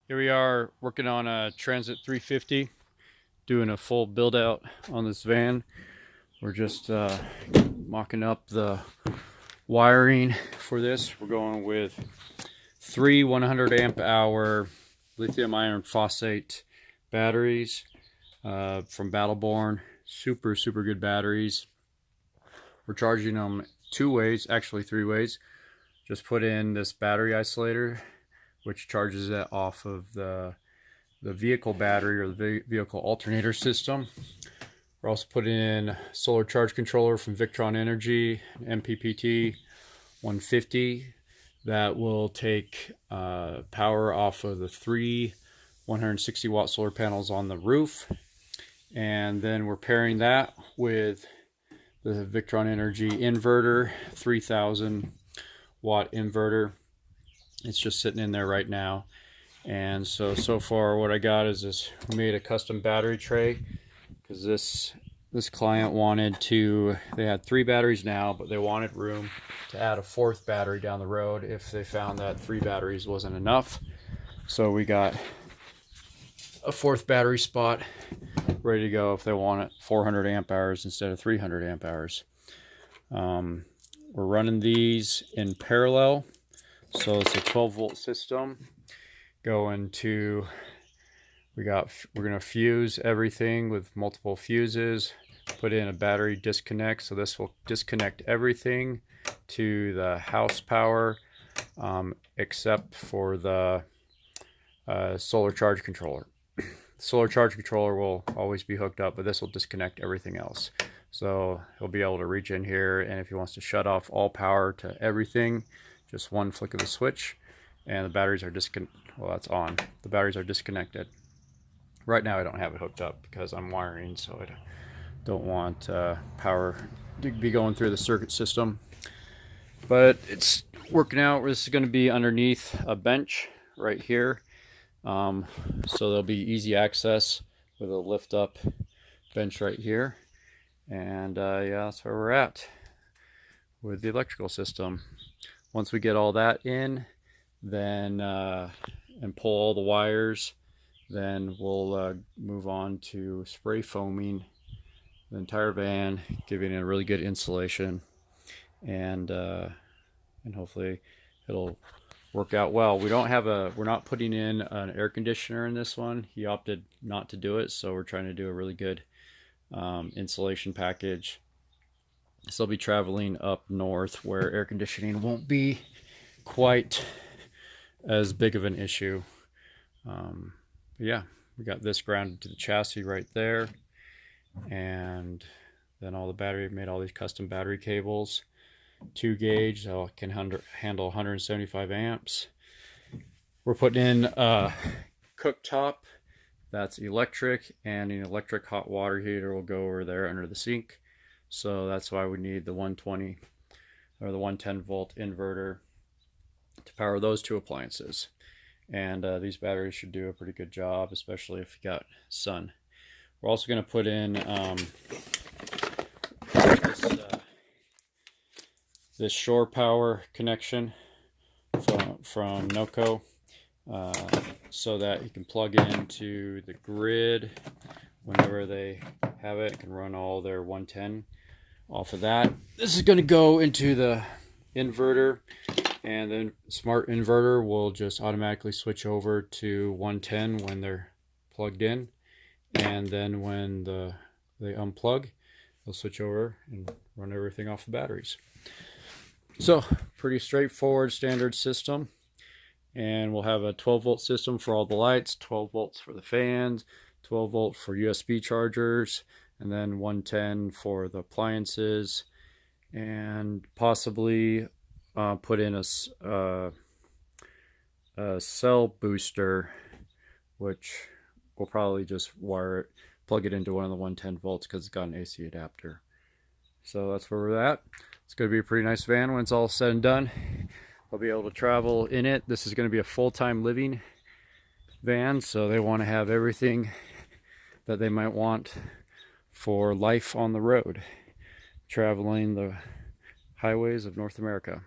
Here we are working on a Transit 350, doing a full build out on this van. We're just mocking up the wiring for this. We're going with three 100 amp hour lithium iron phosphate batteries from Battleborn. Super good batteries. We're charging them two ways, actually three ways. Just put in this battery isolator, which charges it off of the vehicle battery or the vehicle alternator system. We're also putting in solar charge controller from Victron Energy, MPPT 150, that will take power off of the three 160 watt solar panels on the roof. And then we're pairing that with the Victron Energy inverter, 3000 watt inverter. It's just sitting in there right now. And so far what I got is this, made a custom battery tray, because this client wanted to, they had three batteries now, but they wanted room to add a fourth battery down the road if they found that three batteries wasn't enough. So we got a fourth battery spot ready to go if they want it 400 amp hours instead of 300 amp hours. We're running these in parallel. So it's a 12 volt system going to, we're going to fuse everything with multiple fuses, put in a battery disconnect. So this will disconnect everything to the house power, except for the solar charge controller. The solar charge controller will always be hooked up, but this will disconnect everything else. So he'll be able to reach in here, and if he wants to shut off all power to everything, just one flick of the switch, and the batteries are well, that's on. The batteries are disconnected. Right now I don't have it hooked up because I'm wiring, so I don't want power to be going through the circuit system. But it's working out. This is going to be underneath a bench right here. So there'll be easy access with a lift up bench right here. And yeah, that's where we're at with the electrical system. Once we get all that in, then and pull all the wires, then we'll move on to spray foaming the entire van, giving it a really good insulation, and hopefully it'll work out well. We're not putting in an air conditioner in this one. He opted not to do it, so we're trying to do a really good insulation package. So I'll be traveling up north where air conditioning won't be quite as big of an issue. But yeah, we got this grounded to the chassis right there, and then all the battery, made all these custom battery cables, 2 gauge, so it can handle 175 amps. We're putting in a cooktop that's electric, and an electric hot water heater will go over there under the sink. So that's why we need the 120 or the 110 volt inverter to power those two appliances. And these batteries should do a pretty good job, especially if you got sun. We're also going to put in this shore power connection from Noco, so that you can plug into the grid whenever they have it. It can run all their 110 off of that. This is going to go into the inverter, and then smart inverter will just automatically switch over to 110 when they're plugged in, and then when they unplug, they'll switch over and run everything off the batteries. So pretty straightforward standard system. And we'll have a 12 volt system for all the lights, 12 volts for the fans, 12 volt for USB chargers, and then 110 for the appliances, and possibly put in a cell booster, which we'll probably just plug it into one of the 110 volts because it's got an AC adapter. So that's where we're at. It's going to be a pretty nice van when it's all said and done. I'll be able to travel in it. This is going to be a full-time living van, so they want to have everything that they might want for life on the road, traveling the highways of North America.